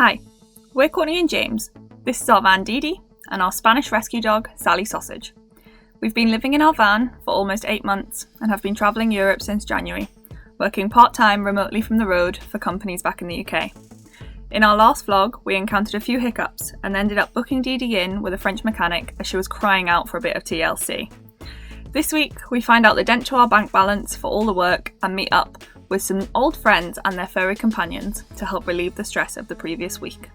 Hi, we're Courtney and James. This is our van DeeDee and our Spanish rescue dog, Sally Sausage. We've been living in our van for almost 8 months and have been travelling Europe since January, working part-time remotely from the road for companies back in the UK. In our last vlog, we encountered a few hiccups and ended up booking DeeDee in with a French mechanic as she was crying out for a bit of TLC. This week, we find out the dent to our bank balance for all the work and meet up with some old friends and their furry companions to help relieve the stress of the previous week.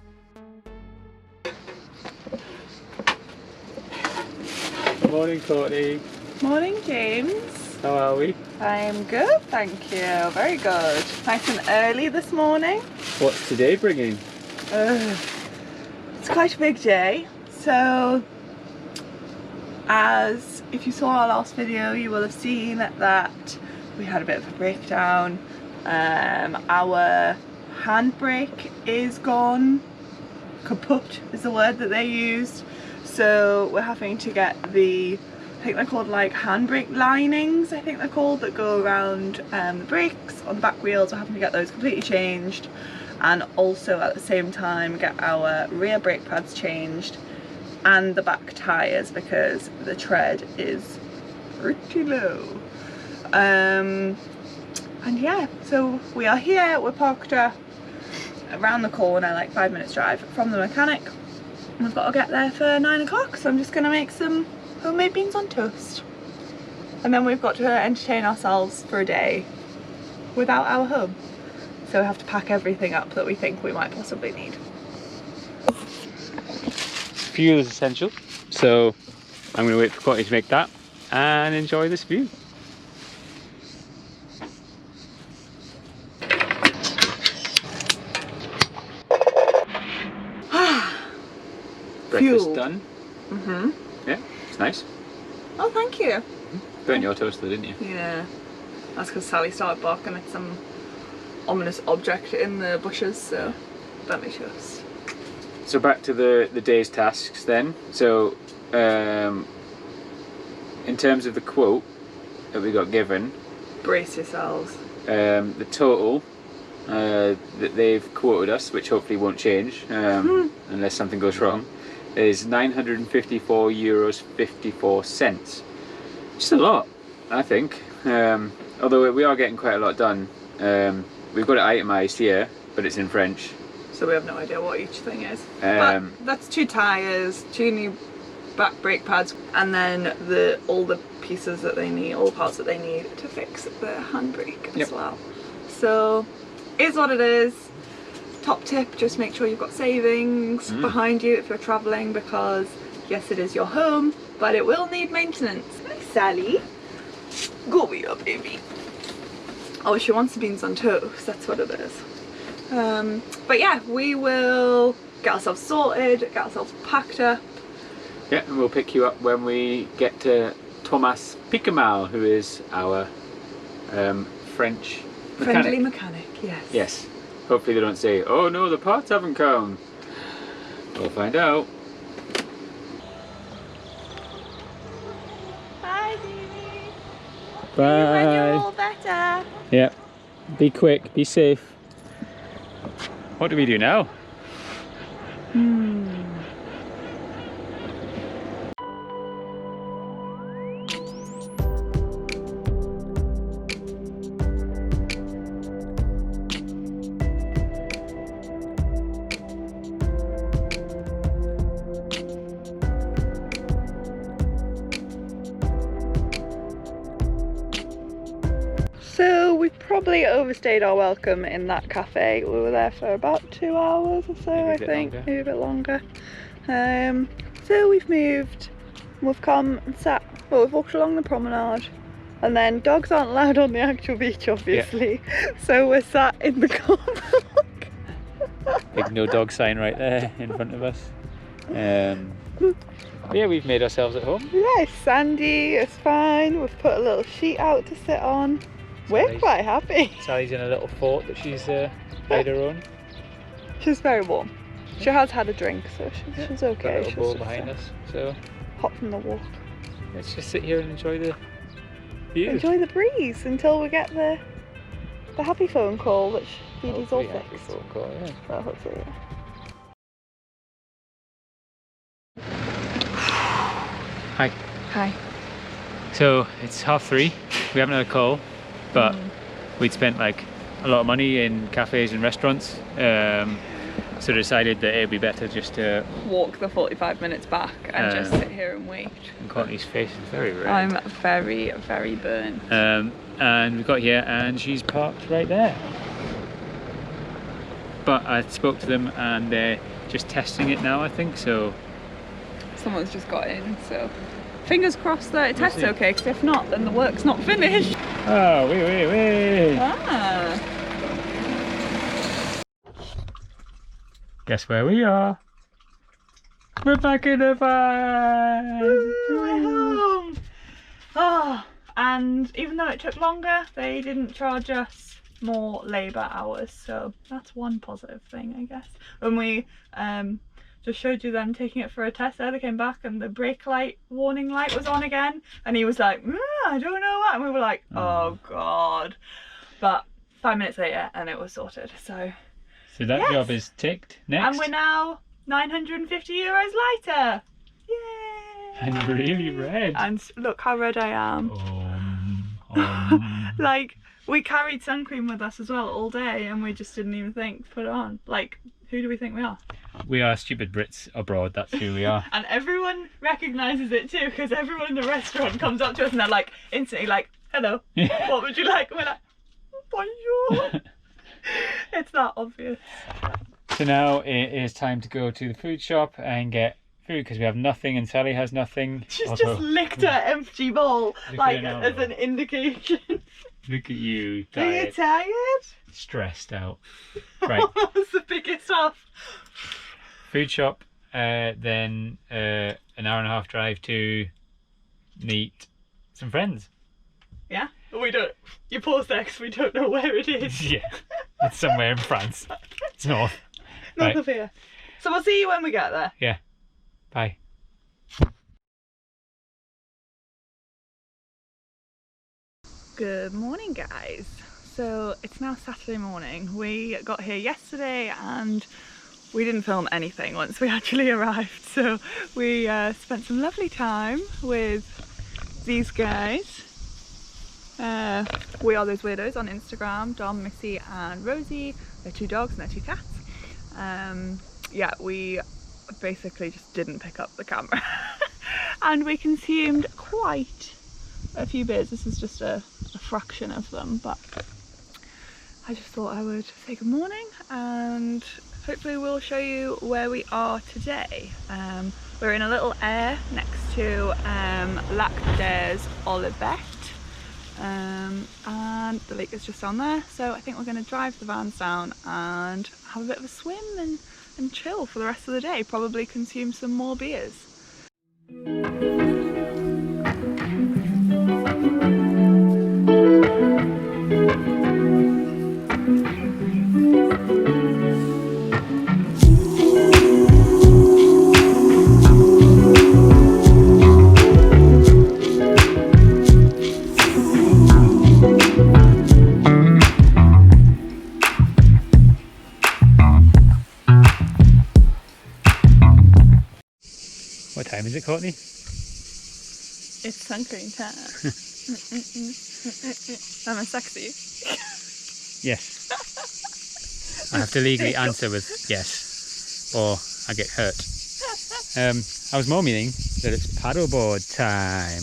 Morning, Courtney. Morning, James. How are we? I'm good, thank you. Very good. Nice and early this morning. What's today bringing? It's quite a big day. So, as if you saw our last video, you will have seen that we had a bit of a breakdown. Our handbrake is gone. Kaput is the word that they used. So we're having to get the, I think they're called like handbrake linings, I think they're called, that go around the brakes on the back wheels. We're having to get those completely changed, and also at the same time get our rear brake pads changed and the back tyres because the tread is pretty low. And yeah, so we are here, we're parked around the corner, like 5 minutes drive from the mechanic. We've got to get there for 9 o'clock, so I'm just going to make some homemade beans on toast. And then we've got to entertain ourselves for a day without our home. So we have to pack everything up that we think we might possibly need. Fuel is essential, so I'm going to wait for Courtney to make that and enjoy this view. Breakfast done. Yeah, it's nice. Oh, thank you. Burnt your toaster, didn't you? Yeah, that's because Sally started barking at some ominous object in the bushes, so burnt my toast. So back to the day's tasks then. So in terms of the quote that we got given, brace yourselves. The total that they've quoted us, which hopefully won't change unless something goes wrong, is €954.54. Just a lot, I think. Although we are getting quite a lot done. We've got it itemised here, but it's in French. So we have no idea what each thing is. But that's 2 tyres, 2 new back brake pads, and then all the pieces that they need, all the parts that they need to fix the handbrake as well. So, is what it is. Top tip, just make sure you've got savings behind you if you're travelling, because yes, it is your home, but it will need maintenance. Hi, Sally. Go here, baby. Oh, she wants the beans on toast, that's what it is. But yeah, we will get ourselves sorted, get ourselves packed up. Yeah, and we'll pick you up when we get to Thomas Picamal, who is our French mechanic. Friendly mechanic, yes. Yes. Hopefully they don't say, oh no, the parts haven't come. We'll find out. Bye, DeeDee. Bye. See you when you're all better. Yeah. Be quick, be safe. What do we do now? So we probably overstayed our welcome in that cafe. We were there for about 2 hours or so, I think, maybe a bit longer. So we've moved, we've come and sat, well, we've walked along the promenade, and then dogs aren't allowed on the actual beach, obviously, so we're sat in the car park. Big no dog sign right there in front of us. But yeah, we've made ourselves at home. Yeah, it's sandy, it's fine. We've put a little sheet out to sit on. We're quite happy. Sally's in a little fort that she's made her own. She's very warm. She has had a drink, so she's okay. Got a little bowl behind us, so hot from the walk. Let's just sit here and enjoy the view. Enjoy the breeze until we get the happy phone call, which DeeDee's all fixed. Phone call, yeah. Well, hopefully, yeah. Hi. Hi. So it's 3:30. We haven't had a call, but we'd spent like a lot of money in cafes and restaurants. So decided that it'd be better just to walk the 45 minutes back and just sit here and wait. And Courtney's face is very red. I'm very, very burnt. And we got here and she's parked right there. But I spoke to them and they're just testing it now, I think, so. Someone's just got in, so. Fingers crossed that it tests okay, because if not, then the work's not finished. Oh, wait. Ah. Guess where we are? We're back in the van! We're home! Oh, and even though it took longer, they didn't charge us more labour hours, so that's one positive thing, I guess. When we just showed you them taking it for a test, they came back and the brake light warning light was on again, and he was like, I don't know what, and we were like, oh god. But 5 minutes later and it was sorted, so that job is ticked. Next. And we're now 950 euros lighter. Yay! And really red. And look how red I am. Like, we carried sun cream with us as well all day and we just didn't even think to put it on. Like, who do we think we are? We are stupid Brits abroad, that's who we are. And everyone recognises it too, because everyone in the restaurant comes up to us and they're like, instantly like, hello, what would you like? And we're like, bonjour. It's that obvious. So now it is time to go to the food shop and get food because we have nothing and Sally has nothing. She's just licked her empty bowl, like as an indication. Look at you, tired. Are you tired? Stressed out. Right. That was the biggest off. Food shop, then an hour and a half drive to meet some friends. Yeah? We don't. You pause there because we don't know where it is. Yeah. It's somewhere in France. It's north. North of here. So we'll see you when we get there. Yeah. Bye. Good morning, guys. So it's now Saturday morning. We got here yesterday and we didn't film anything once we actually arrived. So we spent some lovely time with these guys. We Are Those Weirdos on Instagram, Dom, Missy and Rosie. They're 2 dogs and they're 2 cats. Yeah, we basically just didn't pick up the camera. And we consumed quite a few beers. This is just a fraction of them, but I just thought I would say good morning and hopefully we'll show you where we are today. We're in a little air next to Lac des Olivettes. And the lake is just down there, so I think we're going to drive the vans down and have a bit of a swim and chill for the rest of the day, probably consume some more beers. What time is it, Courtney? It's sun cream time. Am I sexy? Yes. I have to legally answer with yes, or I get hurt. I was more meaning that it's paddleboard time.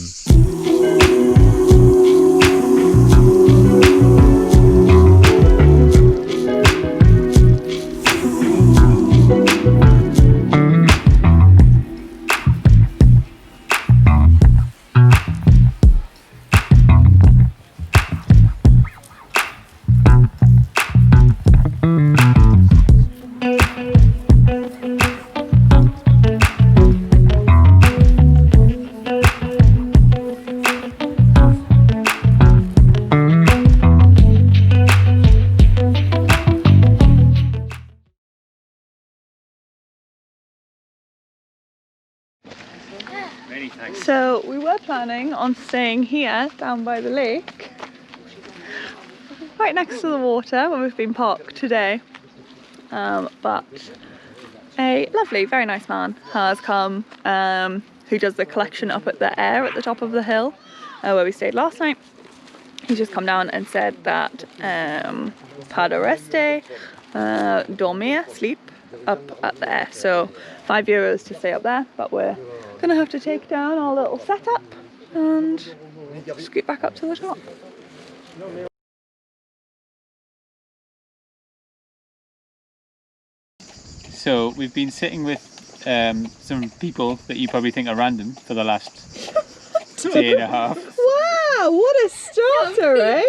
So we were planning on staying here down by the lake, right next to the water where we've been parked today, but a lovely, very nice man has come who does the collection up at the Air at the top of the hill where we stayed last night. He's just come down and said that para reste, dormir, sleep up at the Air. So €5 to stay up there, but we're gonna have to take down our little setup and scoot back up to the top. So we've been sitting with some people that you probably think are random for the last day and a half. Wow, what a starter, eh?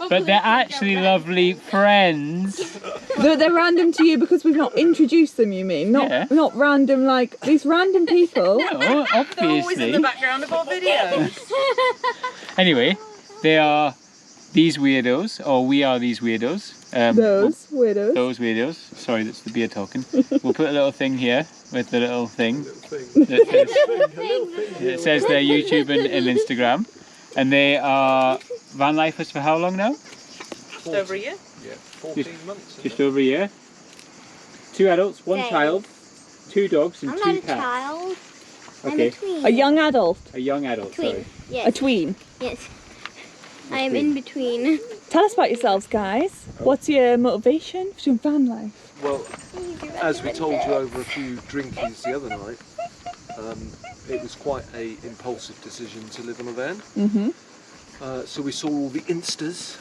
But they're actually lovely friends. They're random to you because we've not introduced them, you mean? Not random like these random people. No, obviously. They're always in the background of our videos. Anyway, they are these weirdos, or we are these weirdos. Those weirdos. Those weirdos. Sorry, that's the beer talking. We'll put a little thing here with the little thing. It says their YouTube and Instagram. And they are VanLifers for how long now? Just over a year? Yeah, 14 months. Just over a year. 2 adults, 1 child, 2 dogs and 2 cats. I'm not a child. Okay. I'm a tween. A young adult. A young adult, Tween. sorry. Yes. A tween. Yes. I am in between. Tell us about yourselves, guys. What's your motivation for doing van life? Well, as we told you over a few drinkies the other night, it was quite a impulsive decision to live on a van. Mm-hmm. So we saw all the Instas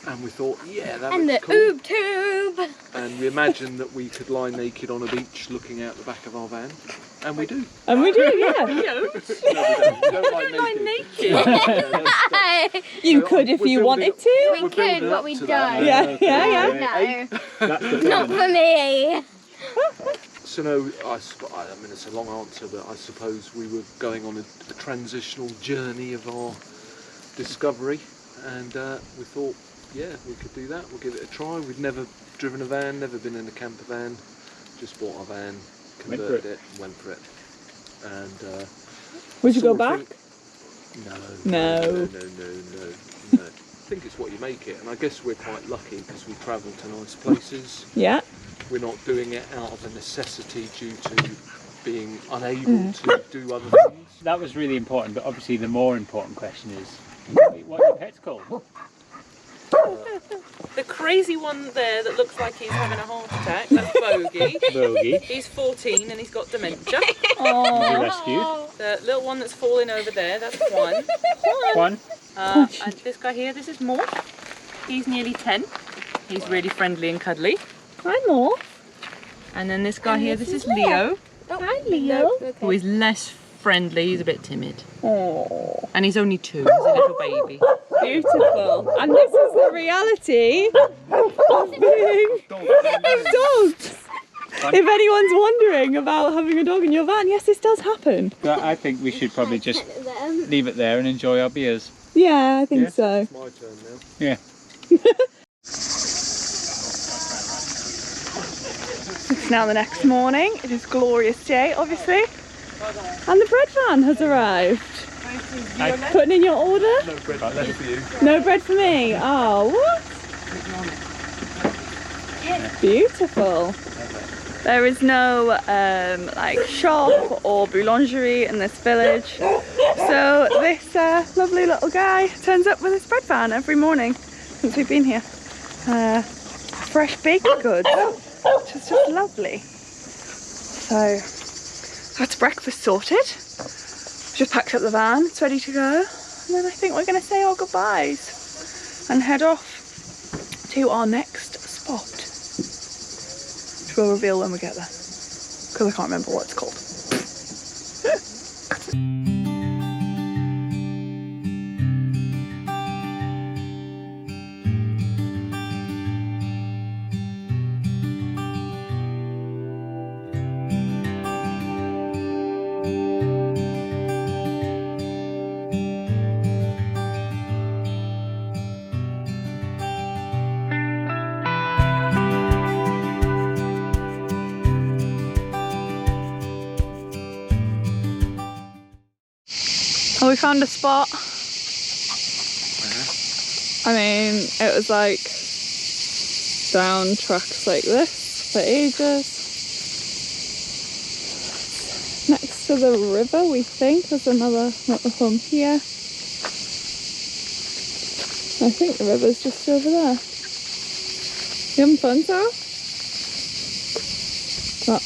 and we thought, yeah, that And the looks cool. oob tube. And we imagined that we could lie naked on a beach looking out the back of our van. And we do. And we do, yeah. No, we don't. We don't lie naked. You could if you wanted to. We could, but we don't. Yeah, yeah, No. That's the Not for me. So no, I mean it's a long answer, but I suppose we were going on a transitional journey of our discovery, and we thought, yeah, we could do that. We'll give it a try. We'd never driven a van, never been in a camper van. Just bought a van, converted it, went for it. And Would you go back? No. I think it's what you make it, and I guess we're quite lucky because we travel to nice places. Yeah. We're not doing it out of a necessity due to being unable to do other things. That was really important, but obviously the more important question is, what are your pets called? The crazy one there that looks like he's having a heart attack, that's Bogey. Bogey. He's 14 and he's got dementia. Was he rescued? The little one that's falling over there, that's Juan. One. And this guy here, this is Morph. He's nearly 10. He's really friendly and cuddly. Hi, Morph. And then this guy here, this is Leo, Hi, Leo. who is less friendly, he's a bit timid. Oh, And he's only 2, he's a little baby. beautiful. And this is the reality of being dogs. If anyone's wondering about having a dog in your van, yes, this does happen. But I think we should probably just leave it there and enjoy our beers. Yeah, I think so. It's my turn now. Yeah. It's now the next morning. It is a glorious day, obviously. And the bread van has arrived. Putting in your order? No bread left for you. No bread for me. Oh, what? Beautiful. There is no like shop or boulangerie in this village. So this lovely little guy turns up with his bread van every morning since we've been here. Fresh baked goods, which is just lovely. So that's breakfast sorted. Just packed up the van, it's ready to go. And then I think we're going to say our goodbyes and head off to our next spot, which we'll reveal when we get there, because I can't remember what it's called. Oh, we found a spot. I mean, it was like down tracks like this for ages. next to the river, we think. There's another motorhome here. I think the river's just over there. You having fun, Sarah? But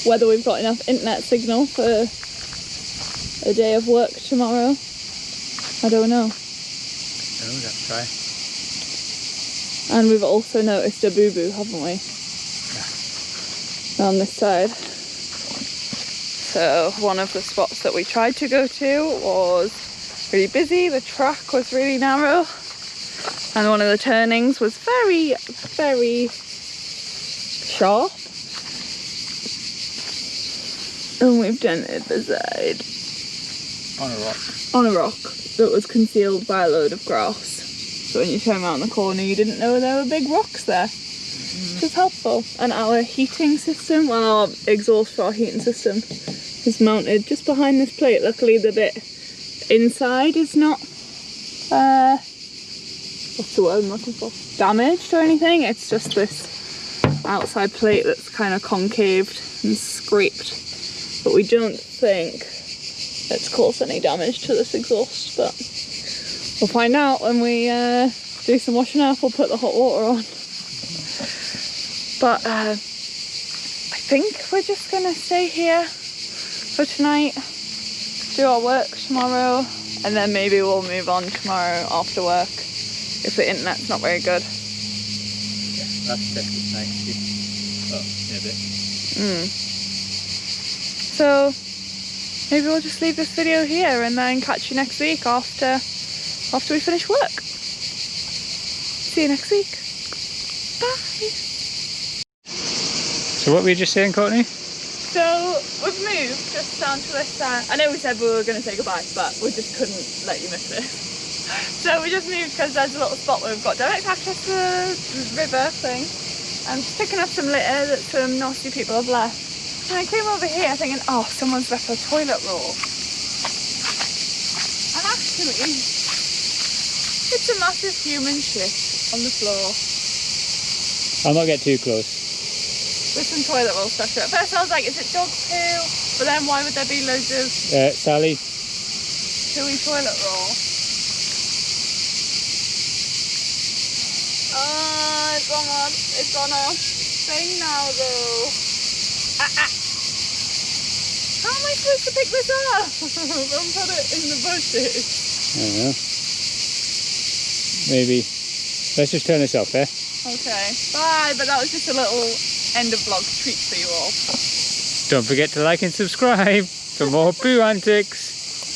whether we've got enough internet signal for a day of work tomorrow, I don't know. Oh, let's try. And we've also noticed a boo-boo, haven't we? On this side. So one of the spots that we tried to go to was really busy, the track was really narrow, and one of the turnings was very, very sharp. And we've dented the side. On a rock. On a rock that was concealed by a load of grass. So when you turn around the corner, you didn't know there were big rocks there, which is helpful. And our heating system, well, our exhaust for our heating system is mounted just behind this plate. Luckily the bit inside is not, what's the word I'm looking for? Damaged or anything. It's just this outside plate that's kind of concaved and scraped. But we don't think it's caused any damage to this exhaust, but we'll find out when we do some washing up. We'll put the hot water on. But I think we're just gonna stay here for tonight, do our work tomorrow, and then maybe we'll move on tomorrow after work if the internet's not very good. Yeah, that's definitely nice. Oh, yeah, a bit. So maybe we'll just leave this video here and then catch you next week after we finish work. See you next week. Bye. So what were you just saying, Courtney? So we've moved just down to this, I know we said we were going to say goodbye, but we just couldn't let you miss this. So we just moved because there's a little spot where we've got direct access to the river thing. I'm just picking up some litter that some nasty people have left. And I came over here thinking, oh, someone's left a toilet roll. And actually, it's a massive human shit on the floor. I'll not get too close. With some toilet roll stuck to it. At first I was like, is it dog poo? But then why would there be loads of Sally? pooey toilet roll? It's on a thing now though. How am I supposed to pick this up? Don't put it in the bushes. I don't know. Maybe. Let's just turn this off, eh? Okay, bye. But that was just a little end of vlog treat for you all. Don't forget to like and subscribe for more poo antics.